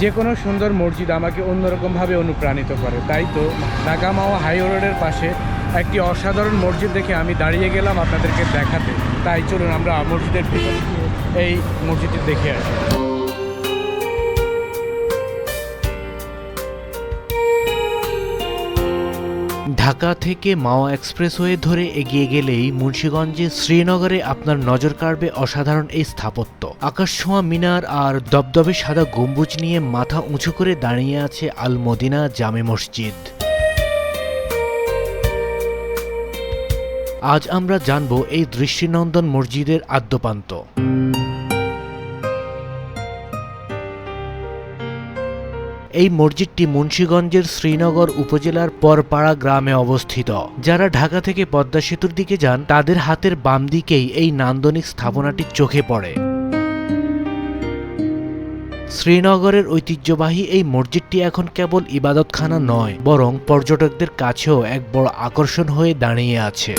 যে কোনো সুন্দর মসজিদ আমাকে অন্যরকমভাবে অনুপ্রাণিত করে। তাই তো ঢাকা মাওয়া হাই রোডের পাশে একটি অসাধারণ মসজিদ দেখে আমি দাঁড়িয়ে গেলাম আপনাদেরকে দেখাতে। তাই চলুন আমরা মসজিদের ভিতরে গিয়ে এই মসজিদটি দেখে আসি। ঢাকা থেকে মাওয়া এক্সপ্রেসওয়ে ধরে এগিয়ে গেলেই মুন্সিগঞ্জে শ্রীনগরে আপনার নজর কাড়বে অসাধারণ এই স্থাপত্য। আকাশছোঁয়া মিনার আর দবদবে সাদা গম্বুজ নিয়ে মাথা উঁচু করে দাঁড়িয়ে আছে আল মদিনা জামে মসজিদ। আজ আমরা জানব এই দৃষ্টিনন্দন মসজিদের আদ্যপান্ত। এই মসজিদটি মুন্সিগঞ্জের শ্রীনগর উপজেলার পরপাড়া গ্রামে অবস্থিত। যারা ঢাকা থেকে পদ্মা সেতুর দিকে যান তাদের হাতের বাম দিকেই এই নান্দনিক স্থাপনাটি চোখে পড়ে। শ্রীনগরের ঐতিহ্যবাহী এই মসজিদটি এখন কেবল ইবাদতখানা নয়, বরং পর্যটকদের কাছেও এক বড় আকর্ষণ হয়ে দাঁড়িয়ে আছে।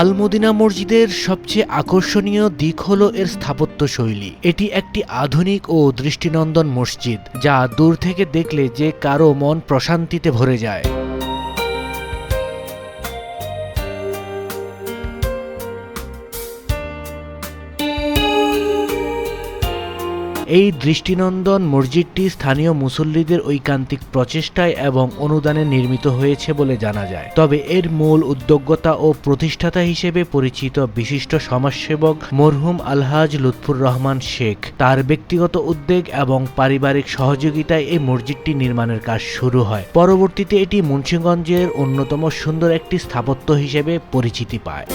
আল মদিনা মসজিদের সবচেয়ে আকর্ষণীয় দিক হলো এর স্থাপত্য শৈলী। এটি একটি আধুনিক ও দৃষ্টিনন্দন মসজিদ, যা দূর থেকে দেখলে যে কারো মন প্রশান্তিতে ভরে যায়। এই দৃষ্টিনন্দন মসজিদটি স্থানীয় মুসল্লিদের ঐকান্তিক প্রচেষ্টায় এবং অনুদানে নির্মিত হয়েছে বলে জানা যায়। তবে এর মূল উদ্যোক্তা ও প্রতিষ্ঠাতা হিসেবে পরিচিত বিশিষ্ট সমাজসেবক মরহুম আলহাজ লুৎফুর রহমান শেখ, তার ব্যক্তিগত উদ্যোগ এবং পারিবারিক সহযোগিতায় এই মসজিদটি নির্মাণের কাজ শুরু হয়। পরবর্তীতে এটি মুন্সিগঞ্জের অন্যতম সুন্দর একটি স্থাপত্য হিসেবে পরিচিতি পায়।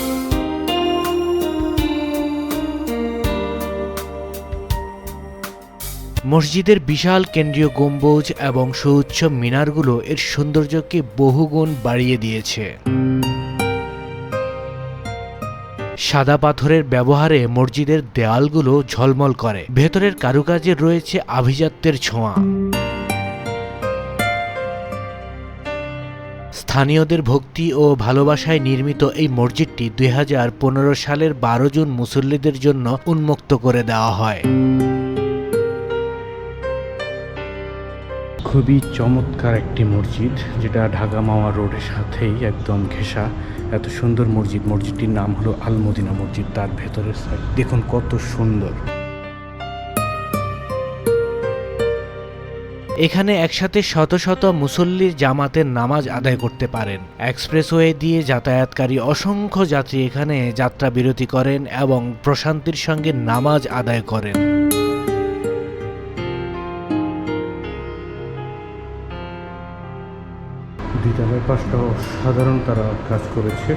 মসজিদের বিশাল কেন্দ্রীয় গম্বুজ এবং সুউচ্চ মিনারগুলো এর সৌন্দর্যকে বহুগুণ বাড়িয়ে দিয়েছে। সাদা পাথরের ব্যবহারে মসজিদের দেয়ালগুলো ঝলমল করে। ভেতরের কারুকাজে রয়েছে আভিজাত্যের ছোঁয়া। স্থানীয়দের ভক্তি ও ভালোবাসায় নির্মিত এই মসজিদটি 2015 সালের 12 জুন মুসল্লিদের জন্য উন্মুক্ত করে দেওয়া হয়। খুবই চমৎকার একটি মসজিদ, যেটা ঢাকা মাওয়া রোডের সাথেই একদম ঘেঁষা। এত সুন্দর মসজিদ। মসজিদটির নাম হলো আল মদিনা মসজিদ। তার ভেতরের সাইড দেখুন কত সুন্দর। এখানে একসাথে শত শত মুসল্লির জামাতের নামাজ আদায় করতে পারেন। এক্সপ্রেসওয়ে দিয়ে যাতায়াতকারী অসংখ্য যাত্রী এখানে যাত্রা বিরতি করেন এবং প্রশান্তির সঙ্গে নামাজ আদায় করেন। দ্বিতলায় 5টা অসাধারণ তারা কাজ করেছে।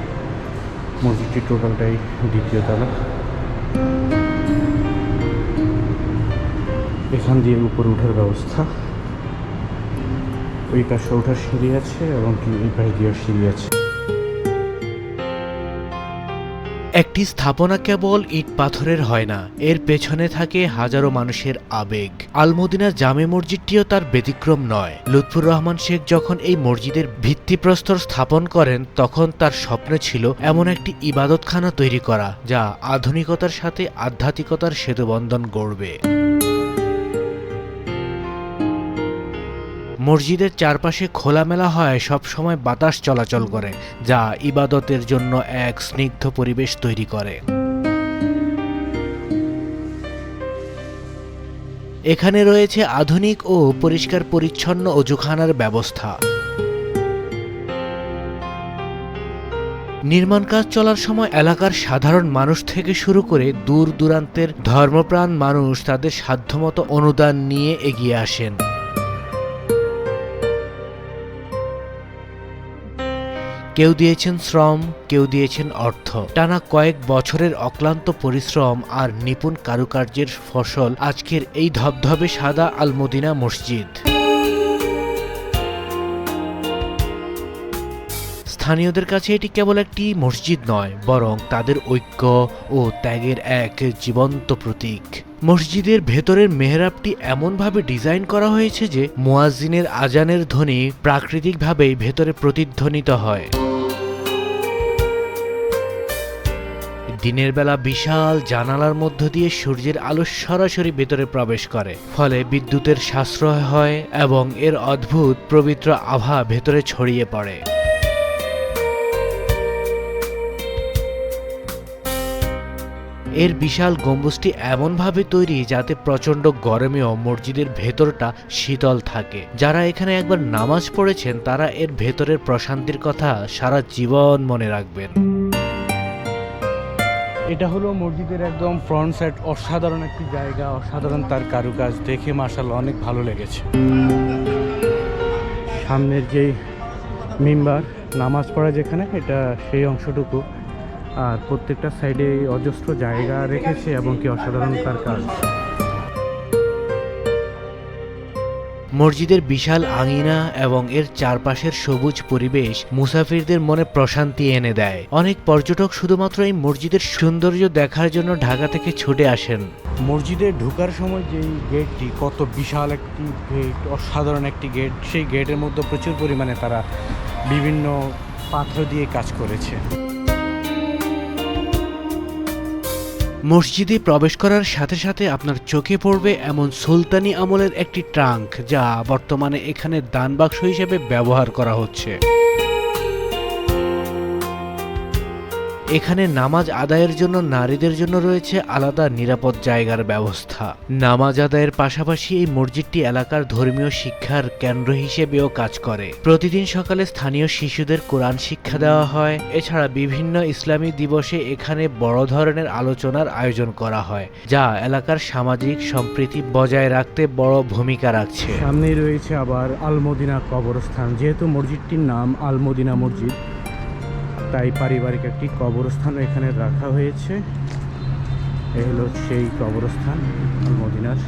মসজিদটি টোটালটাই দ্বিতীয় তলা। এখান দিয়ে উপরে ওঠার ব্যবস্থা। ওই পাশে ওঠার সিঁড়ি আছে এবং এই পাশে দিয়ে সিঁড়ি আছে। একটি স্থাপনা কেবল ইট পাথরের হয় না, এর পেছনে থাকে হাজারো মানুষের আবেগ। আল মদিনা জামে মসজিদটিও তার ব্যতিক্রম নয়। লুৎফুর রহমান শেখ যখন এই মসজিদের ভিত্তিপ্রস্তর স্থাপন করেন তখন তার স্বপ্ন ছিল এমন একটি ইবাদতখানা তৈরি করা যা আধুনিকতার সাথে আধ্যাত্মিকতার সেতুবন্ধন গড়বে। মসজিদের চারপাশে খোলামেলা হয়, সবসময় বাতাস চলাচল করে, যা ইবাদতের জন্য এক স্নিগ্ধ পরিবেশ তৈরি করে। এখানে রয়েছে আধুনিক ও পরিষ্কার পরিচ্ছন্ন অজুখানার ব্যবস্থা। নির্মাণ কাজ চলার সময় এলাকার সাধারণ মানুষ থেকে শুরু করে দূর দূরান্তের ধর্মপ্রাণ মানুষ তাদের সাধ্যমতো অনুদান নিয়ে এগিয়ে আসেন। কেউ দিয়েছেন শ্রম, কেউ দিয়েছেন অর্থ। টানা কয়েক বছরের অক্লান্ত পরিশ্রম আর নিপুণ কারুকার্যের ফসল আজকের এই ধবধবে সাদা আল মদিনা মসজিদ। স্থানীয়দের কাছে এটি কেবল একটি মসজিদ নয়, বরং তাদের ঐক্য ও ত্যাগের এক জীবন্ত প্রতীক। মসজিদের ভেতরের মেহরাবটি এমনভাবে ডিজাইন করা হয়েছে যে মুয়াজ্জিনের আজানের ধ্বনি প্রাকৃতিকভাবেই ভেতরে প্রতিধ্বনিত হয়। দিনের বেলা বিশাল জানালার মধ্য দিয়ে সূর্যের আলো সরাসরি ভেতরে প্রবেশ করে, ফলে বিদ্যুতের সাশ্রয় হয় এবং এর অদ্ভুত পবিত্র আভা ভেতরে ছড়িয়ে পড়ে। এর বিশাল গম্বুজটি এমনভাবে তৈরি যাতে প্রচণ্ড গরমেও মসজিদের ভেতরটা শীতল থাকে। যারা এখানে একবার নামাজ পড়েছেন তারা এর ভেতরের প্রশান্তির কথা সারা জীবন মনে রাখবেন। এটা হলো মসজিদের একদম ফ্রন্ট সাইড। অসাধারণ একটি জায়গা, অসাধারণ তার কারুকাজ দেখে মাশাআল্লাহ অনেক ভালো লেগেছে। সামনের যেই মিম্বার নামাজ পড়া যেখানে, এটা সেই অংশটুকু। আর প্রত্যেকটা সাইডে অজস্র জায়গা রেখেছে এবং কি অসাধারণ তার কাজ। মসজিদের বিশাল আঙিনা এবং এর চারপাশের সবুজ পরিবেশ মুসাফিরদের মনে প্রশান্তি এনে দেয়। অনেক পর্যটক শুধুমাত্র এই মসজিদের সৌন্দর্য দেখার জন্য ঢাকা থেকে ছুটে আসেন। মসজিদে ঢোকার সময় যেই গেটটি, কত বিশাল একটি গেট, অসাধারণ একটি গেট। সেই গেটের মধ্যে প্রচুর পরিমাণে তারা বিভিন্ন পাথর দিয়ে কাজ করেছে। মসজিদে প্রবেশ করার সাথে সাথে আপনার চোখে পড়বে এমন সুলতানি আমলের একটি ট্রাঙ্ক, যা বর্তমানে এখানে দান বাক্স হিসেবে ব্যবহার করা হচ্ছে। এখানে নামাজ আদায়ের জন্য নারীদের জন্য রয়েছে আলাদা নিরাপদ জায়গার ব্যবস্থা। নামাজ আদায়ের পাশাপাশি এই মসজিদটি এলাকার ধর্মীয় শিক্ষার কেন্দ্র হিসেবেও কাজ করে। প্রতিদিন সকালে স্থানীয় শিশুদের কোরআন শিক্ষা দেওয়া হয়। এছাড়া বিভিন্ন ইসলামী দিবসে এখানে বড় ধরনের আলোচনার আয়োজন করা হয়, যা এলাকার সামাজিক সম্প্রীতি বজায় রাখতে বড় ভূমিকা রাখছে। সামনেই রয়েছে আবার আল মদিনা কবরস্থান। যেহেতু মসজিদটির নাম আল মদিনা মসজিদ, তাই পারিবারিক একটি কবরস্থান এখানে রাখা হয়েছে। এই হলো সেই কবরস্থান আল মদিনার।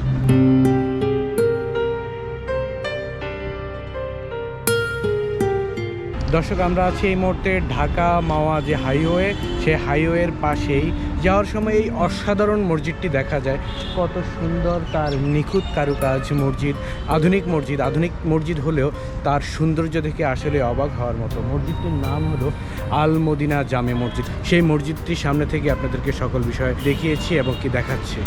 দর্শক, আমরা আছি এই মুহূর্তে ঢাকা মাওয়া যে হাইওয়ে, সেই হাইওয়ের পাশেই। যাওয়ার সময় এই অসাধারণ মসজিদটি দেখা যায়। কত সুন্দর তার নিখুঁত কারুকাজ। আধুনিক মসজিদ হলেও তার সৌন্দর্য দেখে আসলে অবাক হওয়ার মতো। মসজিদটির নাম হলো আল মদিনা জামে মসজিদ। সেই মসজিদটির সামনে থেকে আপনাদেরকে সকল বিষয় দেখিয়েছি এবং কি দেখাচ্ছি।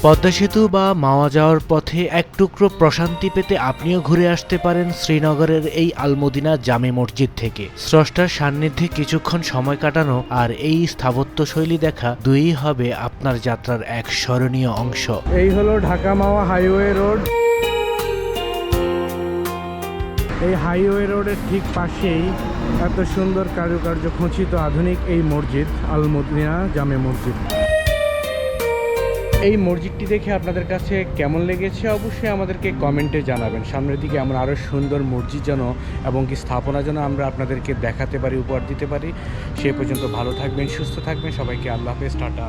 পদ্মা সেতু বা মাওয়া যাওয়ার পথে এক টুকরো প্রশান্তি পেতে আপনিও ঘুরে আসতে পারেন শ্রীনগরের এই আলমদিনা জামে মসজিদ থেকে। স্রষ্টার সান্নিধ্যে কিছুক্ষণ সময় কাটানো আর এই স্থাপত্যশৈলী দেখা দুইই হবে আপনার যাত্রার এক স্মরণীয় অংশ। এই হলো ঢাকা মাওয়া হাইওয়ে রোড। এই হাইওয়ে রোডের ঠিক পাশেই এত সুন্দর কারুকার্য খচিত আধুনিক এই মসজিদ আল মদিনা জামে মসজিদ। এই মসজিদটি দেখে আপনাদের কাছে কেমন লেগেছে অবশ্যই আমাদেরকে কমেন্টে জানাবেন। সামনের দিকে আমরা আরও সুন্দর মসজিদ যেন এবং কি স্থাপনা যেন আমরা আপনাদেরকে দেখাতে পারি, উপহার দিতে পারি। সে পর্যন্ত ভালো থাকবেন, সুস্থ থাকবেন। সবাইকে আল্লাহ হাফেজ, টাটা।